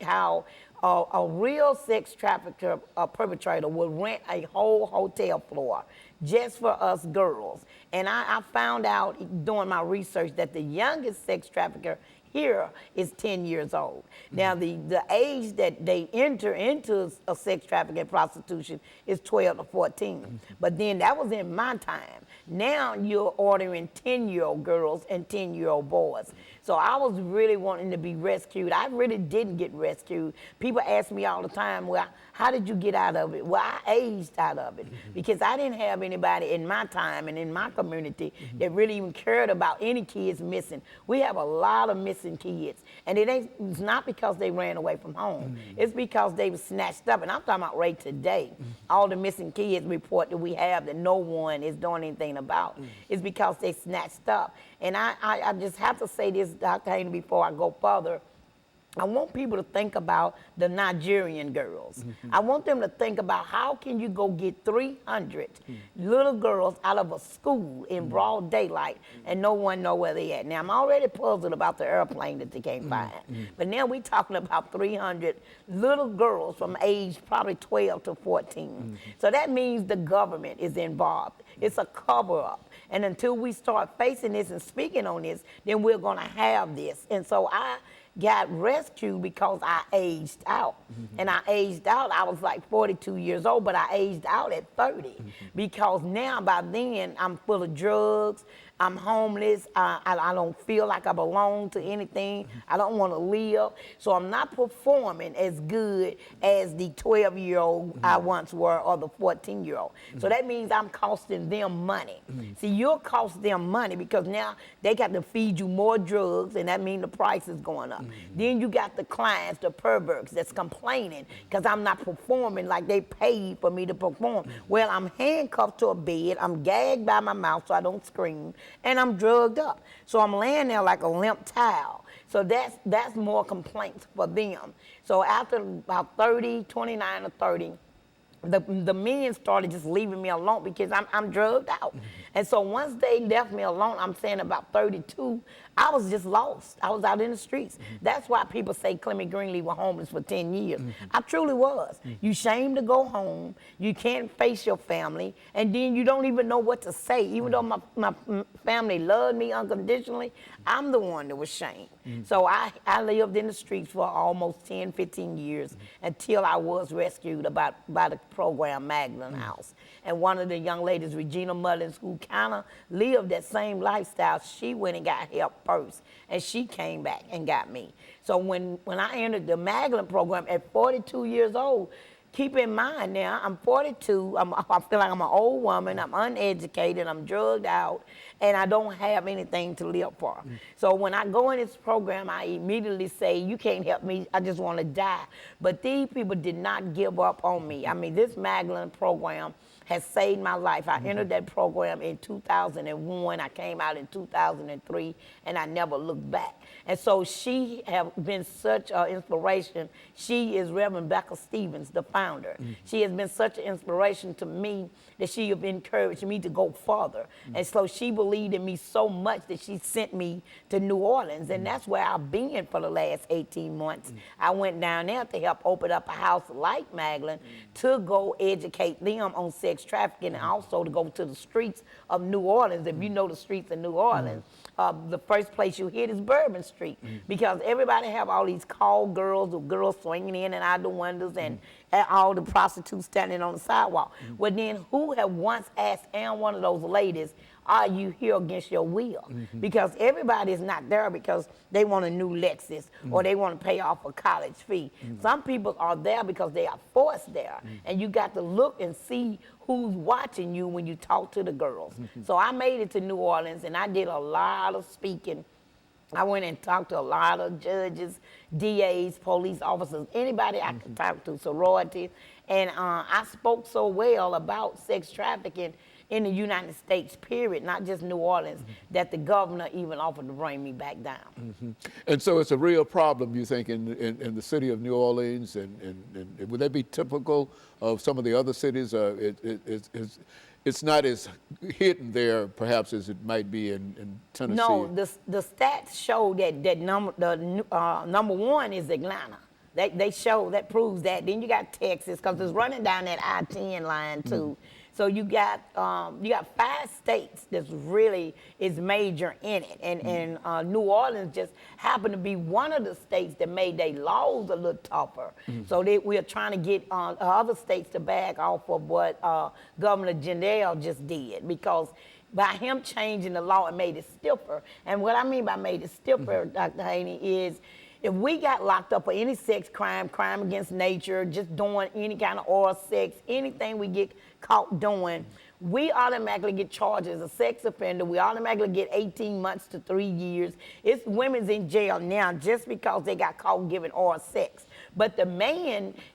how a real sex trafficker perpetrator would rent a whole hotel floor just for us girls. And I found out doing my research that the youngest sex trafficker here is 10 years old. Now, the age that they enter into a sex trafficking and prostitution is 12 to 14. But then that was in my time. Now you're ordering 10-year-old girls and 10-year-old boys. So I was really wanting to be rescued. I really didn't get rescued. People ask me all the time, well, how did you get out of it? Well, I aged out of it because I didn't have anybody in my time and in my community that really even cared about any kids missing. We have a lot of missing kids, and it's not because they ran away from home. It's because they were snatched up, and I'm talking about right today. All the missing kids report that we have that no one is doing anything about. It's because they snatched up. And I just have to say this, Dr. Haney, before I go further. I want people to think about the Nigerian girls. I want them to think about how can you go get 300 little girls out of a school in broad daylight and no one know where they at. Now, I'm already puzzled about the airplane that they can't find. But now we're talking about 300 little girls from age probably 12 to 14. So that means the government is involved. It's a cover-up. And until we start facing this and speaking on this, then we're going to have this. And so I got rescued because I aged out. And I aged out, I was like 42 years old, but I aged out at 30 because now by then I'm full of drugs, I'm homeless, I don't feel like I belong to anything, I don't want to live, so I'm not performing as good as the 12-year-old I once were or the 14-year-old. So that means I'm costing them money. See, you'll cost them money because now they got to feed you more drugs, and that means the price is going up. Then you got the clients, the perverts that's complaining because I'm not performing like they paid for me to perform. Well, I'm handcuffed to a bed, I'm gagged by my mouth so I don't scream, and I'm drugged up. So I'm laying there like a limp towel. So that's more complaints for them. So after about 29 or 30, the men started just leaving me alone because I'm drugged out. And so once they left me alone, I'm saying about 32, I was just lost. I was out in the streets. That's why people say Clement Greenlee was homeless for 10 years. I truly was. You shame to go home, you can't face your family, and then you don't even know what to say. Even though my family loved me unconditionally, I'm the one that was shamed. So I lived in the streets for almost 10, 15 years until I was rescued by the program Magdalene House. And one of the young ladies, Regina Mullins, who kind of lived that same lifestyle, she went and got help first, and she came back and got me. So when I entered the Magdalene program at 42 years old, keep in mind now, I'm 42, I feel like I'm an old woman, I'm uneducated, I'm drugged out, and I don't have anything to live for. So when I go in this program, I immediately say, you can't help me, I just want to die. But these people did not give up on me. I mean, this Magdalene program has saved my life. I entered that program in 2001, I came out in 2003, and I never looked back. And so she has been such an inspiration. She is Reverend Becca Stevens, the founder. She has been such an inspiration to me that she has encouraged me to go further. And so she believed in me so much that she sent me to New Orleans, and that's where I've been for the last 18 months. I went down there to help open up a house like Magdalene to go educate them on sex trafficking and also to go to the streets of New Orleans. If you know the streets of New Orleans, the first place you hit is Bourbon Street because everybody have all these call girls or girls swinging in and out the windows and all the prostitutes standing on the sidewalk. Well, then who have once asked one of those ladies, are you here against your will? Because everybody is not there because they want a new Lexus or they want to pay off a college fee. Some people are there because they are forced there. And you got to look and see who's watching you when you talk to the girls. So I made it to New Orleans and I did a lot of speaking. I went and talked to a lot of judges, DAs, police officers, anybody I could talk to, sorority. And I spoke so well about sex trafficking in the United States, period, not just New Orleans, that the governor even offered to bring me back down. And so it's a real problem, you think, in the city of New Orleans, and would that be typical of some of the other cities? It's not as hidden there, perhaps, as it might be in Tennessee. No, the stats show that number one is Atlanta. They show that proves that. Then you got Texas, because it's running down that I-10 line too. So you got 5 states that's really is major in it, and New Orleans just happened to be one of the states that made their laws a little tougher. So we are trying to get other states to back off of what Governor Jindal just did, because by him changing the law, it made it stiffer. And what I mean by made it stiffer, Dr. Haney, is if we got locked up for any sex crime, crime against nature, just doing any kind of oral sex, anything we get caught doing, we automatically get charged as a sex offender. We automatically get 18 months to 3 years. It's women's in jail now just because they got caught giving oral sex. But the man